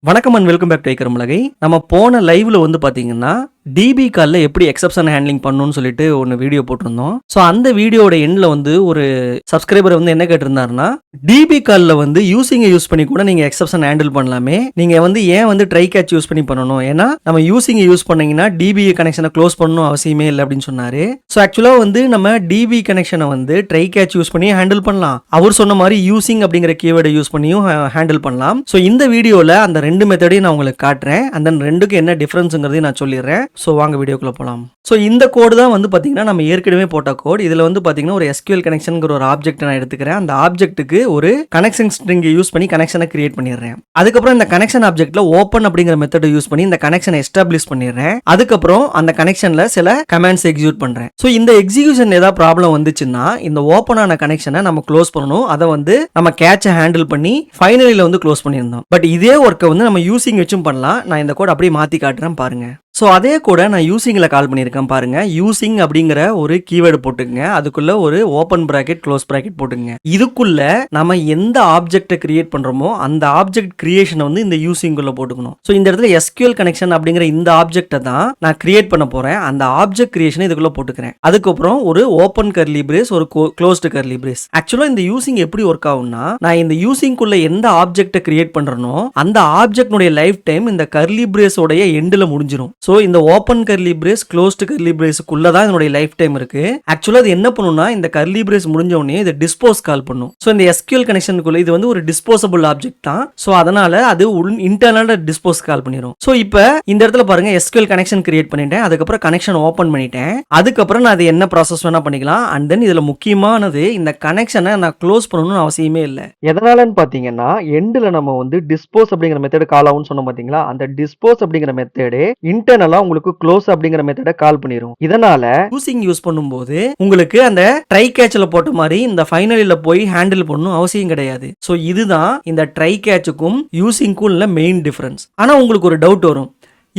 வணக்கம் and welcome back to ஐக்கரமலகை. நம்ம போன லைவ்ல வந்து பாத்தீங்கன்னா டிபி கால்ல எப்படி எக்ஸப்ஷன் ஹேண்ட்லிங் பண்ணணும்னு சொல்லிட்டு ஒன்று வீடியோ போட்டிருந்தோம். ஸோ அந்த வீடியோட எண்ட்ல வந்து ஒரு சப்ஸ்கிரைபர் வந்து என்ன கேட்டிருந்தாருன்னா, டிபி கால்ல வந்து யூஸ் பண்ணி கூட நீங்க எக்ஸப்ஷன் ஹேண்டில் பண்ணலாமே, நீங்க வந்து ஏன் வந்து ட்ரை கேட்ச் யூஸ் பண்ணி பண்ணணும், ஏன்னா நம்ம யூஸ் பண்ணீங்கன்னா டிபி கனெக்ஷனை க்ளோஸ் பண்ணணும் அவசியமே இல்லை அப்படின்னு சொன்னாரு. ஸோ ஆக்சுவலா வந்து நம்ம டிபி கனெக்ஷனை வந்து ட்ரை கேட்ச் யூஸ் பண்ணி ஹேண்டில் பண்ணலாம். அவர் சொன்ன மாதிரி யூசிங் அப்படிங்கிற கீவேர்டை யூஸ் பண்ணியும் ஹேண்டில் பண்ணலாம். ஸோ இந்த வீடியோல அந்த ரெண்டு மெத்தடையும் நான் உங்களுக்கு காட்டுறேன். அந்த ரெண்டுக்கு என்ன டிஃபரன்ஸ்ங்கிறதையும் நான் சொல்லிடுறேன். ஸோ வாங்க வீடியோக்குள்ள போகலாம். ஸோ இந்த கோடு தான் வந்து பார்த்தீங்கன்னா நம்ம ஏற்கனவே போட்ட கோட். இதில் வந்து பார்த்தீங்கன்னா ஒரு எஸ்கியூஎல் கனெக்ஷனுங்கிற ஒரு ஆப்ஜெக்ட் நான் எடுத்துக்கிறேன். அந்த ஆப்ஜெக்ட்டுக்கு ஒரு கனெக்ஷன் ஸ்ட்ரிங் யூஸ் பண்ணி கனெக்ஷனை கிரியேட் பண்ணிடுறேன். அதுக்கப்புறம் இந்த கனெக்ஷன் ஆப்ஜெக்ட்ல ஓப்பன் அப்படிங்கிற மெத்தடை யூஸ் பண்ணி இந்த கனெக்ஷனை எஸ்டாப்ளிஷ் பண்ணிடுறேன். அதுக்கப்புறம் அந்த கனெக்ஷன்ல சில கமாண்ட்ஸ் எக்ஸிக்யூட் பண்றேன். ஸோ இந்த எக்ஸிகியூஷன் ஏதாவது ப்ராப்ளம் வந்துச்சுன்னா இந்த ஓப்பன் ஆன கனெக்ஷனை நம்ம க்ளோஸ் பண்ணணும். அதை வந்து நம்ம கேட்சை ஹேண்டில் பண்ணி ஃபைனலியில் வந்து க்ளோஸ் பண்ணியிருந்தோம். பட் இதே ஒர்க்கை வந்து நம்ம யூசிங் வச்சும் பண்ணலாம். நான் இந்த கோட் அப்படியே மாற்றி காட்டுறேன் பாருங்க. ஸோ அதே கூட நான் யூசிங்கில் கால் பண்ணியிருக்கேன் பாருங்க. யூசிங் அப்படிங்கிற ஒரு கீவேர்டு போட்டுங்க, அதுக்குள்ள ஒரு ஓப்பன் பிராக்கெட் க்ளோஸ் பிராக்கெட் போட்டுங்க. இதுக்குள்ள நம்ம எந்த ஆப்ஜெக்டை கிரியேட் பண்றோமோ அந்த ஆப்ஜெக்ட் கிரியேஷனை வந்து இந்த யூசிங்குள்ள போட்டுக்கணும். ஸோ இந்த இடத்துல எஸ்கியூஎல் கனெக்ஷன் அப்படிங்கிற இந்த ஆப்ஜெக்டை தான் நான் கிரியேட் பண்ண போறேன். அந்த ஆப்ஜெக்ட் கிரியேஷனை இதுக்குள்ள போட்டுக்கிறேன். அதுக்கப்புறம் ஒரு ஓப்பன் கர்லி பிரேஸ், ஒரு க்ளோஸ்டு கர்லி பிரேஸ். ஆக்சுவலா இந்த யூசிங் எப்படி ஒர்க் ஆகும்னா, நான் இந்த யூசிங்குள்ள எந்த ஆப்ஜெக்டை கிரியேட் பண்றனோ அந்த ஆப்ஜெக்ட்னுடைய லைஃப் டைம் இந்த கர்லி பிரேஸோடைய எண்டில் முடிஞ்சிடும். ஸோ இந்த open curly brace closed curly பிரேஸுக்குள்ள தான் இதனுடைய லைஃப் டைம் இருக்கு. ஆக்சுவலா இது என்ன பண்ணும்னா, இந்த கர்லி பிரேஸ் முடிஞ்ச உடனே இது டிஸ்போஸ் கால் பண்ணும். ஸோ இந்த எஸ்கியூஎல் கனெக்ஷனுக்குள்ள இது வந்து ஒரு டிஸ்போசபிள் ஆப்ஜெக்ட் தான். ஸோ அதனால அது இன்டர்னல் டிஸ்போஸ் கால் பண்ணிடும். ஸோ இப்போ இந்த இடத்துல பாருங்க, எஸ்கியூஎல் கனெக்ஷன் கிரியேட் பண்ணிட்டேன். அதுக்கப்புறம் கனெக்ஷன் ஓப்பன் பண்ணிட்டேன். அதுக்கப்புறம் நான் அது என்ன ப்ராசஸ் வேணா பண்ணிக்கலாம். அண்ட் தென் இதுல முக்கியமானது, இந்த கனெக்ஷனை நான் க்ளோஸ் பண்ணணும்னு அவசியமே இல்லை. எதனாலன்னு பாத்தீங்கன்னா, எண்டில் நம்ம வந்து டிஸ்போஸ் அப்படிங்கிற மெத்தட் கால் ஆகும்னு சொன்னோம் பாத்தீங்களா, அந்த டிஸ்போஸ் அப்படிங்கிற மெத்தடு இன்டர்னலா உங்களுக்கு க்ளோஸ் அப்படிங்கிற மெத்தட கால் பண்ணிரும். இதனால யூசிங் யூஸ் பண்ணும்போது உங்களுக்கு அந்த ட்ரை கேட்ச்ல போட்ட மாதிரி இந்த ஃபைனலில போய் ஹேண்டில் பண்ணணும் அவசியம் கிடையாது. சோ இதுதான் இந்த ட்ரை கேட்சுக்கும் யூசிங்க்கும் உள்ள மெயின் டிஃபரன்ஸ். ஆனா உங்களுக்கு ஒரு டவுட் வரும்,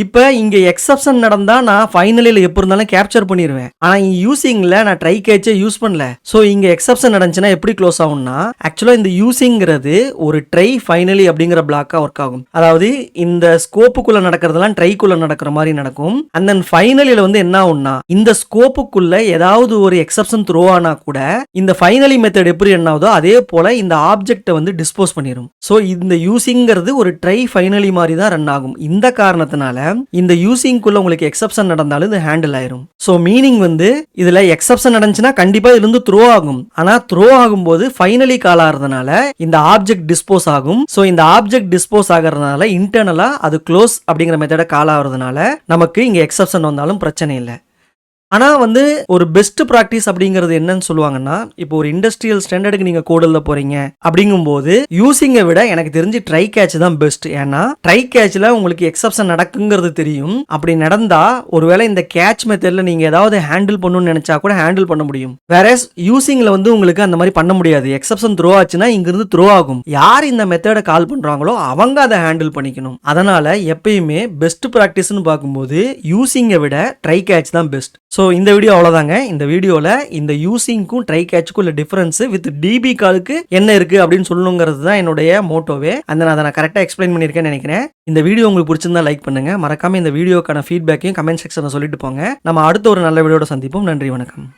இப்போ இங்கே எக்ஸப்ஷன் நடந்தா நான் ஃபைனலில் எப்போ இருந்தாலும் கேப்சர் பண்ணிடுவேன். ஆனால் இங்கே யூசிங்கில் நான் ட்ரை கேட்சே யூஸ் பண்ணல. ஸோ இங்கே எக்ஸப்ஷன் நடந்துச்சுன்னா எப்படி க்ளோஸ் ஆகும்னா, ஆக்சுவலாக இந்த யூசிங்கிறது ஒரு ட்ரை ஃபைனலி அப்படிங்கிற பிளாக்காக ஒர்க் ஆகும். அதாவது இந்த ஸ்கோப்புக்குள்ளே நடக்கிறதெல்லாம் ட்ரைக்குள்ளே நடக்கிற மாதிரி நடக்கும். அண்ட் தென் ஃபைனலியில் வந்து என்ன ஆகும்னா, இந்த ஸ்கோப்புக்குள்ளே ஏதாவது ஒரு எக்ஸப்ஷன் த்ரோ ஆனா கூட இந்த ஃபைனலி மெத்தட் எப்படி என்ன ஆகுதோ அதே போல் இந்த ஆப்ஜெக்டை வந்து டிஸ்போஸ் பண்ணிடும். ஸோ இந்த யூசிங்கிறது ஒரு ட்ரை ஃபைனலி மாதிரி தான் ரன் ஆகும். இந்த காரணத்தினால இந்த யூசிங்குள்ள உங்களுக்கு எக்ஸப்ஷன் நடந்தாலும் இது ஹேண்டில் ஆயிரும். சோ மீனிங் வந்து இதுல எக்ஸப்ஷன் நடந்துச்சுன்னா கண்டிப்பா இதுல இருந்து த்ரோ ஆகும். ஆனா த்ரோ ஆகும்போது ஃபைனலி கால் ஆகிறதுனால இந்த ஆப்ஜெக்ட் டிஸ்போஸ் ஆகும். சோ இந்த ஆப்ஜெக்ட் டிஸ்போஸ் ஆகிறதுனால இன்டர்னலா அது க்ளோஸ் அப்படிங்கிற மெத்தட கால் ஆகிறதுனால நமக்கு இங்க எக்ஸப்ஷன் வந்தாலும் பிரச்சனை இல்லை. ஆனால் வந்து ஒரு பெஸ்ட் ப்ராக்டிஸ் அப்படிங்கிறது என்னன்னு சொல்லுவாங்கன்னா, இப்போ ஒரு இண்டஸ்ட்ரியல் ஸ்டாண்டர்டுக்கு நீங்கள் கோட் எழுத போறீங்க அப்படிங்கும்போது யூசிங்கை விட எனக்கு தெரிஞ்சு ட்ரை கேட்ச் தான் பெஸ்ட். ஏன்னா ட்ரை கேட்சில் உங்களுக்கு எக்ஸப்ஷன் நடக்குங்கிறது தெரியும். அப்படி நடந்தா ஒருவேளை இந்த கேட்ச் மெத்தடில் நீங்கள் ஏதாவது ஹேண்டில் பண்ணணும்னு நினைச்சா கூட ஹேண்டில் பண்ண முடியும். வேற யூசிங்கில் வந்து உங்களுக்கு அந்த மாதிரி பண்ண முடியாது. எக்ஸப்ஷன் த்ரோ ஆச்சுன்னா இங்கிருந்து த்ரோ ஆகும். யார் இந்த மெத்தடை கால் பண்ணுறாங்களோ அவங்க அதை ஹேண்டில் பண்ணிக்கணும். அதனால எப்பயுமே பெஸ்ட் ப்ராக்டிஸ்னு பார்க்கும்போது யூசிங்கை விட ட்ரை கேட்ச் தான் பெஸ்ட். ஸோ இந்த வீடியோ அவ்வளோதாங்க. இந்த வீடியோவில் இந்த யூசிங்க்கும் ட்ரை கேட்சுக்கும் உள்ள டிஃபரன்ஸ் வித் டிபி காலுக்கு என்ன இருக்குது அப்படின்னு சொல்லணுங்கிறது தான் என்னுடைய மோட்டோவே. அந்த அதை நான் கரெக்டாக எக்ஸ்பிளைன் பண்ணியிருக்கேன்னு நினைக்கிறேன். இந்த வீடியோ உங்களுக்கு பிடிச்சிருந்தா லைக் பண்ணுங்க. மறக்காம இந்த வீடியோக்கான ஃபீட்பேக்கையும் கமெண்ட் செக்ஷனில் சொல்லிட்டு போங்க. நம்ம அடுத்த ஒரு நல்ல வீடியோட சந்திப்போம். நன்றி, வணக்கம்.